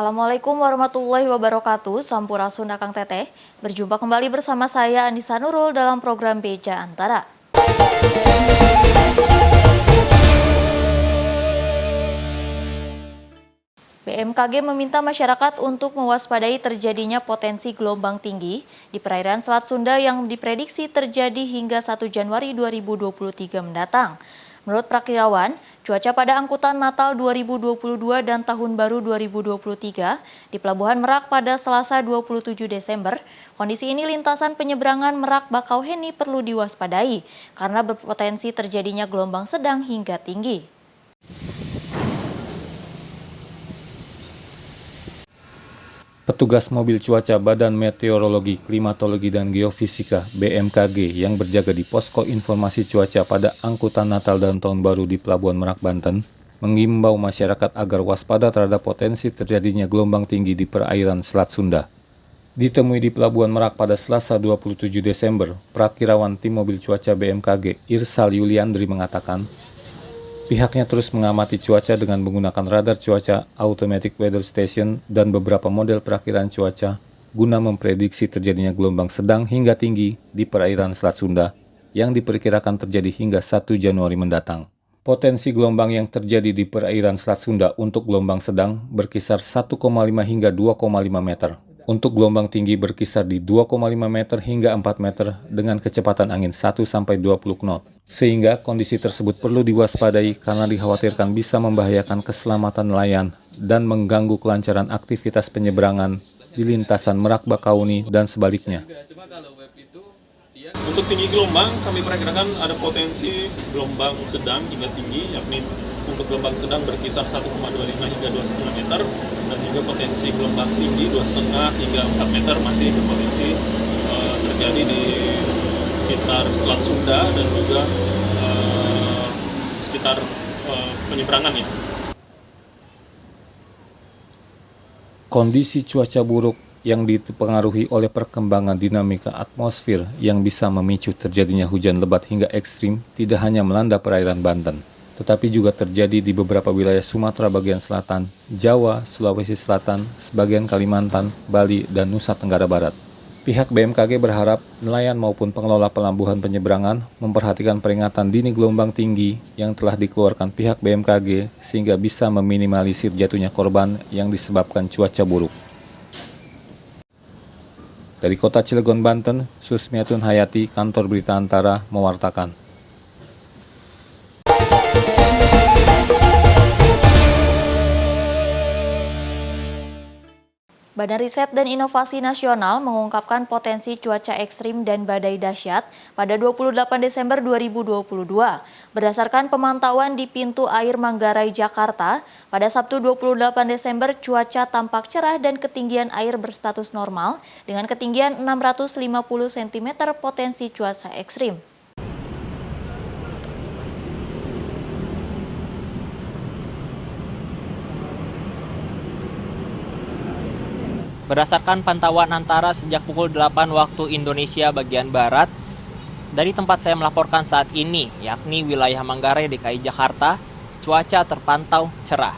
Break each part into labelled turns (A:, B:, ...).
A: Assalamualaikum warahmatullahi wabarakatuh. Sampurasun Kang Teteh. Berjumpa kembali bersama saya Anissa Nurul dalam program Beja Antara. BMKG meminta masyarakat untuk mewaspadai terjadinya potensi gelombang tinggi di perairan Selat Sunda yang diprediksi terjadi hingga 1 Januari 2023 mendatang. Menurut prakirawan, cuaca pada angkutan Natal 2022 dan Tahun Baru 2023 di Pelabuhan Merak pada Selasa 27 Desember, kondisi ini lintasan penyeberangan Merak-Bakauheni perlu diwaspadai karena berpotensi terjadinya gelombang sedang hingga tinggi.
B: Petugas mobil cuaca Badan Meteorologi, Klimatologi, dan Geofisika (BMKG) yang berjaga di posko informasi cuaca pada angkutan Natal dan Tahun Baru di Pelabuhan Merak, Banten, mengimbau masyarakat agar waspada terhadap potensi terjadinya gelombang tinggi di perairan Selat Sunda. Ditemui di Pelabuhan Merak pada Selasa 27 Desember, Prakirawan Tim Mobil Cuaca BMKG Irsal Yuliandri mengatakan, pihaknya terus mengamati cuaca dengan menggunakan radar cuaca, automatic weather station, dan beberapa model perakiraan cuaca guna memprediksi terjadinya gelombang sedang hingga tinggi di perairan Selat Sunda yang diperkirakan terjadi hingga 1 Januari mendatang. Potensi gelombang yang terjadi di perairan Selat Sunda untuk gelombang sedang berkisar 1,5 hingga 2,5 meter. Untuk gelombang tinggi berkisar di 2,5 meter hingga 4 meter dengan kecepatan angin 1-20 knot. Sehingga kondisi tersebut perlu diwaspadai karena dikhawatirkan bisa membahayakan keselamatan nelayan dan mengganggu kelancaran aktivitas penyeberangan di lintasan Merak-Bakauheni dan sebaliknya.
C: Untuk tinggi gelombang, kami perkirakan ada potensi gelombang sedang hingga tinggi, yakni untuk gelombang sedang berkisar 1,25 hingga 2,5 meter, dan juga potensi gelombang tinggi 2,5 hingga 4 meter masih berpotensi terjadi di sekitar Selat Sunda dan juga sekitar penyeberangannya.
B: Kondisi cuaca buruk yang dipengaruhi oleh perkembangan dinamika atmosfer yang bisa memicu terjadinya hujan lebat hingga ekstrim tidak hanya melanda perairan Banten, tetapi juga terjadi di beberapa wilayah Sumatera bagian selatan, Jawa, Sulawesi Selatan, sebagian Kalimantan, Bali, dan Nusa Tenggara Barat. Pihak BMKG berharap nelayan maupun pengelola pelabuhan penyeberangan memperhatikan peringatan dini gelombang tinggi yang telah dikeluarkan pihak BMKG sehingga bisa meminimalisir jatuhnya korban yang disebabkan cuaca buruk. Dari Kota Cilegon, Banten, Susmiatun Hayati, Kantor Berita Antara, mewartakan.
A: Badan Riset dan Inovasi Nasional mengungkapkan potensi cuaca ekstrim dan badai dahsyat pada 28 Desember 2022. Berdasarkan pemantauan di pintu air Manggarai, Jakarta, pada Sabtu 28 Desember cuaca tampak cerah dan ketinggian air berstatus normal dengan ketinggian 650 cm potensi cuaca ekstrim.
D: Berdasarkan pantauan Antara sejak pukul 8 waktu Indonesia bagian Barat, dari tempat saya melaporkan saat ini, yakni wilayah Manggarai, DKI Jakarta, cuaca terpantau cerah.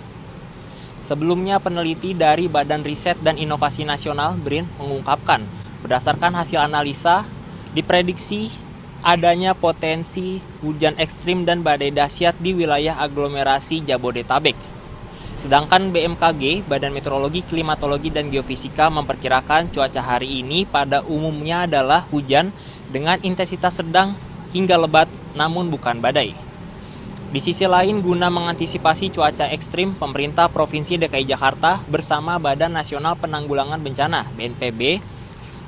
D: Sebelumnya peneliti dari Badan Riset dan Inovasi Nasional (BRIN) mengungkapkan, berdasarkan hasil analisa, diprediksi adanya potensi hujan ekstrim dan badai dahsyat di wilayah aglomerasi Jabodetabek. Sedangkan BMKG, Badan Meteorologi, Klimatologi, dan Geofisika memperkirakan cuaca hari ini pada umumnya adalah hujan dengan intensitas sedang hingga lebat namun bukan badai. Di sisi lain, guna mengantisipasi cuaca ekstrim, pemerintah Provinsi DKI Jakarta bersama Badan Nasional Penanggulangan Bencana (BNPB)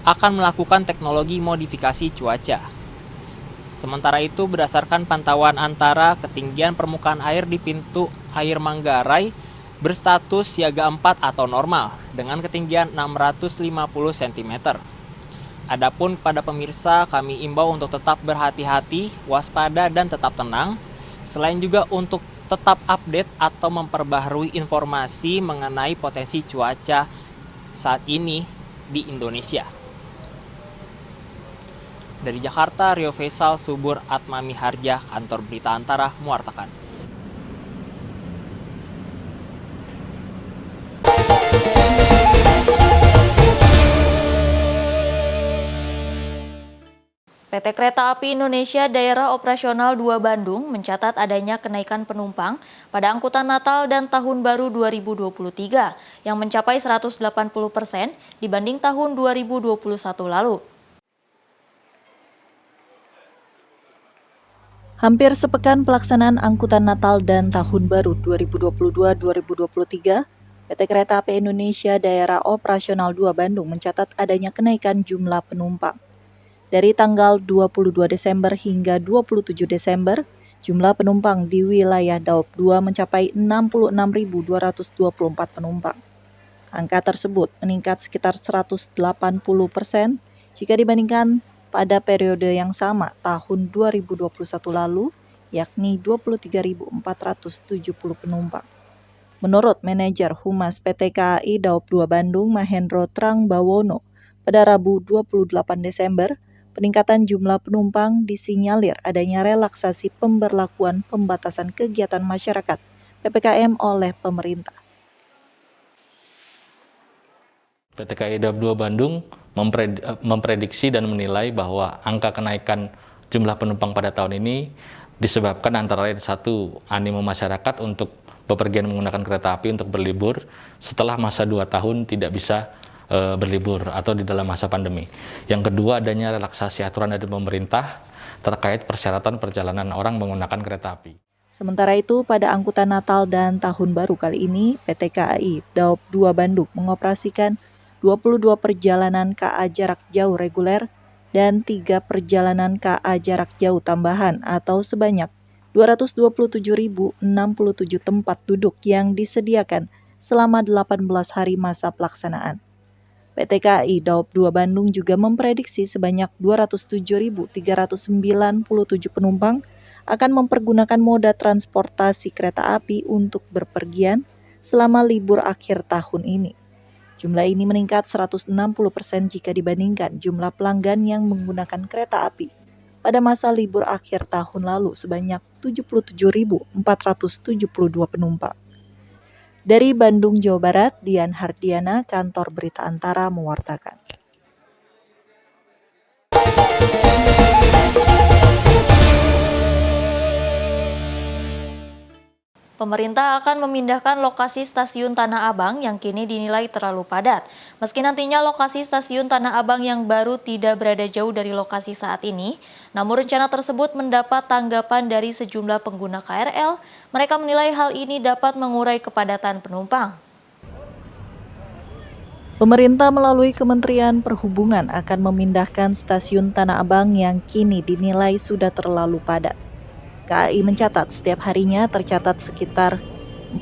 D: akan melakukan teknologi modifikasi cuaca. Sementara itu, berdasarkan pantauan Antara, ketinggian permukaan air di pintu air Manggarai berstatus siaga 4 atau normal dengan ketinggian 650 cm. Adapun kepada pemirsa, kami imbau untuk tetap berhati-hati, waspada, dan tetap tenang. Selain juga untuk tetap update atau memperbaharui informasi mengenai potensi cuaca saat ini di Indonesia. Dari Jakarta, Rio Faisal Subur Atmami Harja, Kantor Berita Antara, mewartakan.
A: PT Kereta Api Indonesia Daerah Operasional 2 Bandung mencatat adanya kenaikan penumpang pada angkutan Natal dan Tahun Baru 2023 yang mencapai 180% dibanding tahun 2021 lalu.
E: Hampir sepekan pelaksanaan angkutan Natal dan Tahun Baru 2022-2023, PT Kereta Api Indonesia Daerah Operasional 2 Bandung mencatat adanya kenaikan jumlah penumpang. Dari tanggal 22 Desember hingga 27 Desember, jumlah penumpang di wilayah Daop 2 mencapai 66.224 penumpang. Angka tersebut meningkat sekitar 180% jika dibandingkan pada periode yang sama tahun 2021 lalu, yakni 23.470 penumpang. Menurut manajer Humas PT KAI Daop 2 Bandung, Mahendro Trangbawono, pada Rabu 28 Desember, peningkatan jumlah penumpang disinyalir adanya relaksasi pemberlakuan pembatasan kegiatan masyarakat PPKM oleh pemerintah.
F: PT KAI Daop 2 Bandung memprediksi dan menilai bahwa angka kenaikan jumlah penumpang pada tahun ini disebabkan antara lain satu, animo masyarakat untuk bepergian menggunakan kereta api untuk berlibur setelah masa 2 tahun tidak bisa berlibur atau di dalam masa pandemi. Yang kedua, adanya relaksasi aturan dari pemerintah terkait persyaratan perjalanan orang menggunakan kereta api.
E: Sementara itu, pada angkutan Natal dan Tahun Baru kali ini, PT KAI Daop 2 Bandung mengoperasikan 22 perjalanan KA jarak jauh reguler dan 3 perjalanan KA jarak jauh tambahan atau sebanyak 227.067 tempat duduk yang disediakan selama 18 hari masa pelaksanaan. PT KAI Daop 2 Bandung juga memprediksi sebanyak 207.397 penumpang akan mempergunakan moda transportasi kereta api untuk berpergian selama libur akhir tahun ini. Jumlah ini meningkat 160% jika dibandingkan jumlah pelanggan yang menggunakan kereta api pada masa libur akhir tahun lalu sebanyak 77.472 penumpang. Dari Bandung, Jawa Barat, Dian Hardiana, Kantor Berita Antara mewartakan.
A: Pemerintah akan memindahkan lokasi stasiun Tanah Abang yang kini dinilai terlalu padat. Meski nantinya lokasi stasiun Tanah Abang yang baru tidak berada jauh dari lokasi saat ini, namun rencana tersebut mendapat tanggapan dari sejumlah pengguna KRL. Mereka menilai hal ini dapat mengurai kepadatan penumpang.
E: Pemerintah melalui Kementerian Perhubungan akan memindahkan stasiun Tanah Abang yang kini dinilai sudah terlalu padat. KAI mencatat setiap harinya tercatat sekitar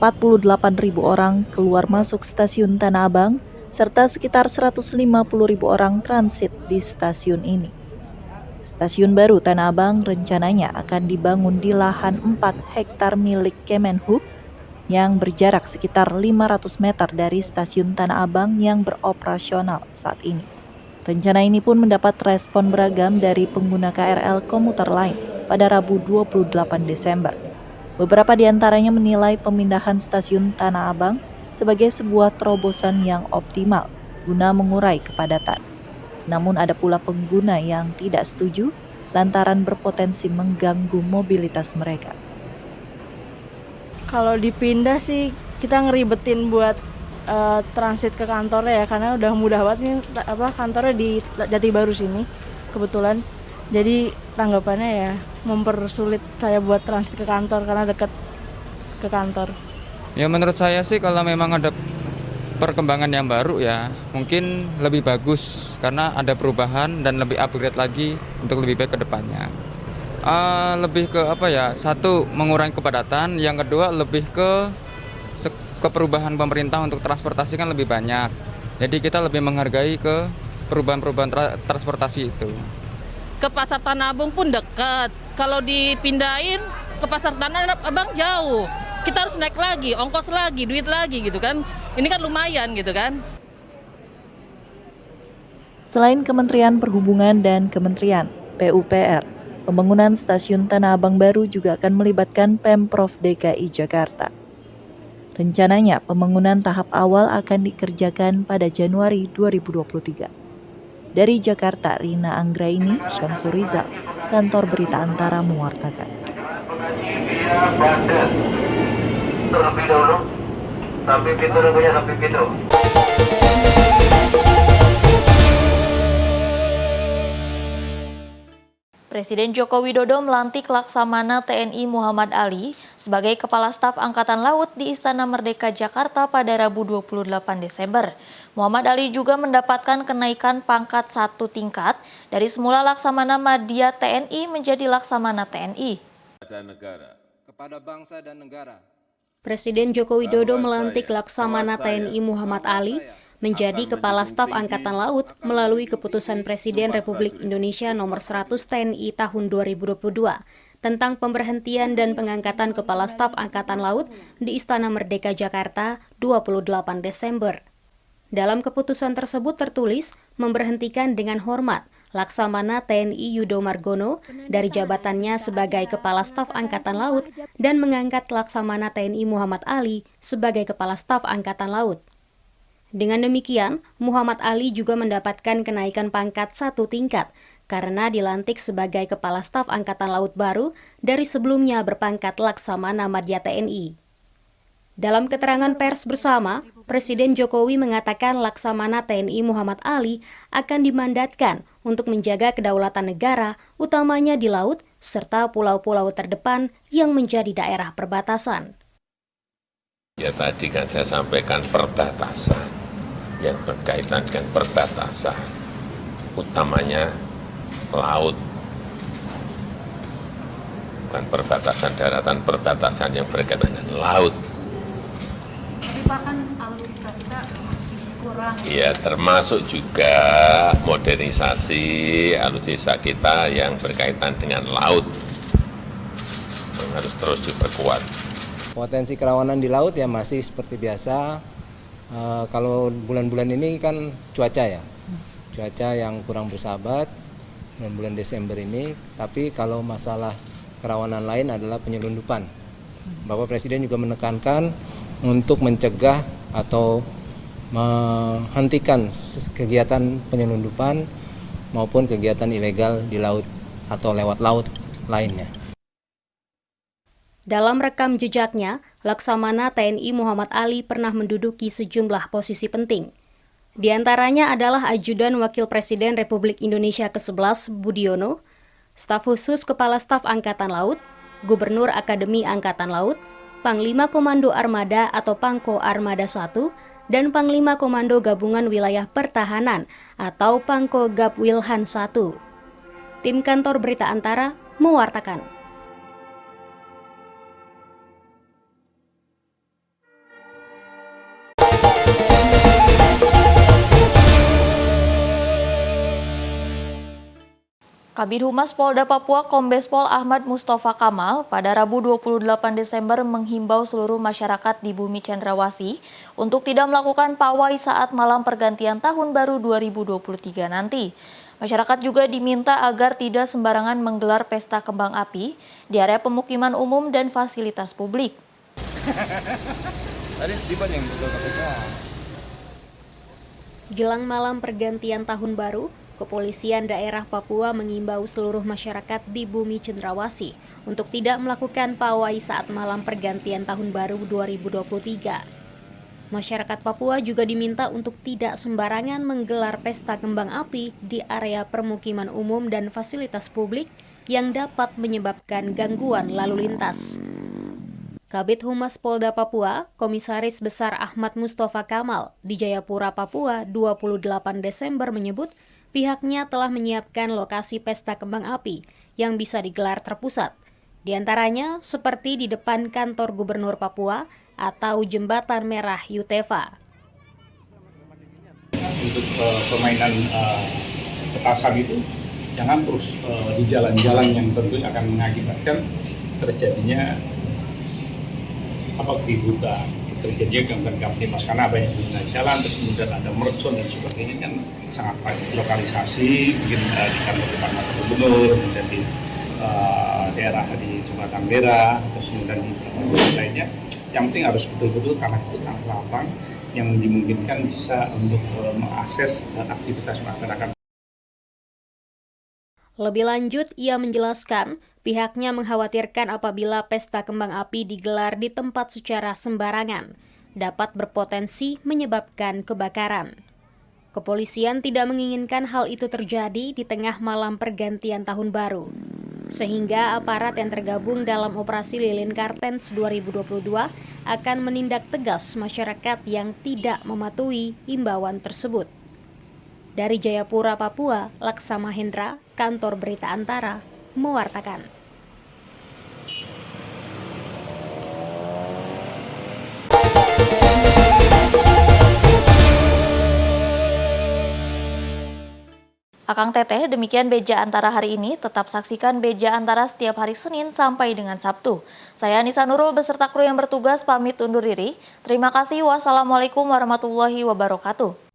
E: 48.000 orang keluar masuk stasiun Tanah Abang, serta sekitar 150.000 orang transit di stasiun ini. Stasiun baru Tanah Abang rencananya akan dibangun di lahan 4 hektar milik Kemenhub yang berjarak sekitar 500 meter dari stasiun Tanah Abang yang beroperasional saat ini. Rencana ini pun mendapat respon beragam dari pengguna KRL komuter lain pada Rabu 28 Desember. Beberapa di antaranya menilai pemindahan stasiun Tanah Abang sebagai sebuah terobosan yang optimal guna mengurai kepadatan. Namun ada pula pengguna yang tidak setuju lantaran berpotensi mengganggu mobilitas mereka.
G: Kalau dipindah sih kita ngeribetin buat transit ke kantornya ya, karena udah mudah banget nih kantornya di Jatibaru sini kebetulan. Jadi tanggapannya ya mempersulit saya buat transit ke kantor karena dekat ke kantor.
H: Ya menurut saya sih kalau memang ada perkembangan yang baru ya mungkin lebih bagus karena ada perubahan dan lebih upgrade lagi untuk lebih baik ke depannya. Lebih ke satu mengurangi kepadatan, yang kedua lebih ke perubahan pemerintah untuk transportasi kan lebih banyak. Jadi kita lebih menghargai ke perubahan-perubahan transportasi itu.
I: Ke Pasar Tanah Abang pun dekat. Kalau dipindahin ke Pasar Tanah Abang jauh. Kita harus naik lagi, ongkos lagi, duit lagi gitu kan. Ini kan lumayan gitu kan.
E: Selain Kementerian Perhubungan dan Kementerian PUPR, pembangunan stasiun Tanah Abang baru juga akan melibatkan Pemprov DKI Jakarta. Rencananya pembangunan tahap awal akan dikerjakan pada Januari 2023. Dari Jakarta, Rina Anggraini, Syamsur Rizal, Kantor Berita Antara mewartakan.
J: Terlebih dahulu, sampai pintu rupanya sampai pintu.
A: Presiden Joko Widodo melantik Laksamana TNI Muhammad Ali sebagai Kepala Staf Angkatan Laut di Istana Merdeka Jakarta pada Rabu 28 Desember. Muhammad Ali juga mendapatkan kenaikan pangkat 1 tingkat dari semula Laksamana Madya TNI menjadi Laksamana TNI.
K: Kepada bangsa dan negara.
L: Presiden Joko Widodo melantik Laksamana TNI Muhammad Ali menjadi Kepala Staf Angkatan Laut melalui Keputusan Presiden Republik Indonesia Nomor 100 TNI Tahun 2022 tentang pemberhentian dan pengangkatan Kepala Staf Angkatan Laut di Istana Merdeka Jakarta 28 Desember. Dalam keputusan tersebut tertulis memberhentikan dengan hormat Laksamana TNI Yudo Margono dari jabatannya sebagai Kepala Staf Angkatan Laut dan mengangkat Laksamana TNI Muhammad Ali sebagai Kepala Staf Angkatan Laut. Dengan demikian, Muhammad Ali juga mendapatkan kenaikan pangkat 1 tingkat karena dilantik sebagai Kepala Staf Angkatan Laut baru dari sebelumnya berpangkat Laksamana Madya TNI. Dalam keterangan pers bersama, Presiden Jokowi mengatakan Laksamana TNI Muhammad Ali akan dimandatkan untuk menjaga kedaulatan negara, utamanya di laut, serta pulau-pulau terdepan yang menjadi daerah perbatasan.
M: Ya tadi kan saya sampaikan perbatasan, yang berkaitan dengan perbatasan, utamanya laut. Bukan perbatasan daratan, perbatasan yang berkaitan dengan laut. Ya termasuk juga modernisasi alutsista kita yang berkaitan dengan laut, yang harus terus diperkuat.
K: Potensi kerawanan di laut ya masih seperti biasa. Kalau bulan-bulan ini kan cuaca yang kurang bersahabat bulan Desember ini. Tapi kalau masalah kerawanan lain adalah penyelundupan. Bapak Presiden juga menekankan untuk mencegah atau menghentikan kegiatan penyelundupan maupun kegiatan ilegal di laut atau lewat laut lainnya.
L: Dalam rekam jejaknya, Laksamana TNI Muhammad Ali pernah menduduki sejumlah posisi penting. Di antaranya adalah Ajudan Wakil Presiden Republik Indonesia ke-11 Budiono, Staf Khusus Kepala Staf Angkatan Laut, Gubernur Akademi Angkatan Laut, Panglima Komando Armada atau Pangko Armada 1, dan Panglima Komando Gabungan Wilayah Pertahanan atau Pangko Gabwilhan 1. Tim Kantor Berita Antara mewartakan.
A: Kabid Humas Polda Papua Kombes Pol Ahmad Mustafa Kamal pada Rabu 28 Desember menghimbau seluruh masyarakat di Bumi Cendrawasih untuk tidak melakukan pawai saat malam pergantian tahun baru 2023 nanti. Masyarakat juga diminta agar tidak sembarangan menggelar pesta kembang api di area pemukiman umum dan fasilitas publik.
L: Jelang malam pergantian tahun baru, Kepolisian Daerah Papua mengimbau seluruh masyarakat di Bumi Cendrawasih untuk tidak melakukan pawai saat malam pergantian tahun baru 2023. Masyarakat Papua juga diminta untuk tidak sembarangan menggelar pesta kembang api di area permukiman umum dan fasilitas publik yang dapat menyebabkan gangguan lalu lintas. Kabid Humas Polda Papua, Komisaris Besar Ahmad Mustafa Kamal di Jayapura, Papua 28 Desember menyebut pihaknya telah menyiapkan lokasi pesta kembang api yang bisa digelar terpusat. Di antaranya seperti di depan kantor Gubernur Papua atau Jembatan Merah Yutefa.
N: Untuk permainan petasan itu jangan terus di jalan-jalan yang tentu akan mengakibatkan terjadinya keributan, terjadinya gangguan kamtipmas karena banyak pengguna jalan, terus kemudian ada mercon dan sebagainya kan sangat banyak. Lokalisasi mungkin di kantor Departemen Gubernur, kemudian di daerah di Jembatan Merah, terus kemudian di tempat lainnya. Yang penting harus betul-betul karena itu lapang yang dimungkinkan bisa untuk mengakses aktivitas masyarakat.
L: Lebih lanjut, ia menjelaskan pihaknya mengkhawatirkan apabila pesta kembang api digelar di tempat secara sembarangan, dapat berpotensi menyebabkan kebakaran. Kepolisian tidak menginginkan hal itu terjadi di tengah malam pergantian tahun baru, sehingga aparat yang tergabung dalam operasi Lilin Kartens 2022 akan menindak tegas masyarakat yang tidak mematuhi himbauan tersebut. Dari Jayapura, Papua, Laksama Hendra, Kantor Berita Antara, mewartakan.
A: Akang Teteh, demikian Beja Antara hari ini. Tetap saksikan Beja Antara setiap hari Senin sampai dengan Sabtu. Saya Anissa Nurul beserta kru yang bertugas pamit undur diri. Terima kasih. Wassalamualaikum warahmatullahi wabarakatuh.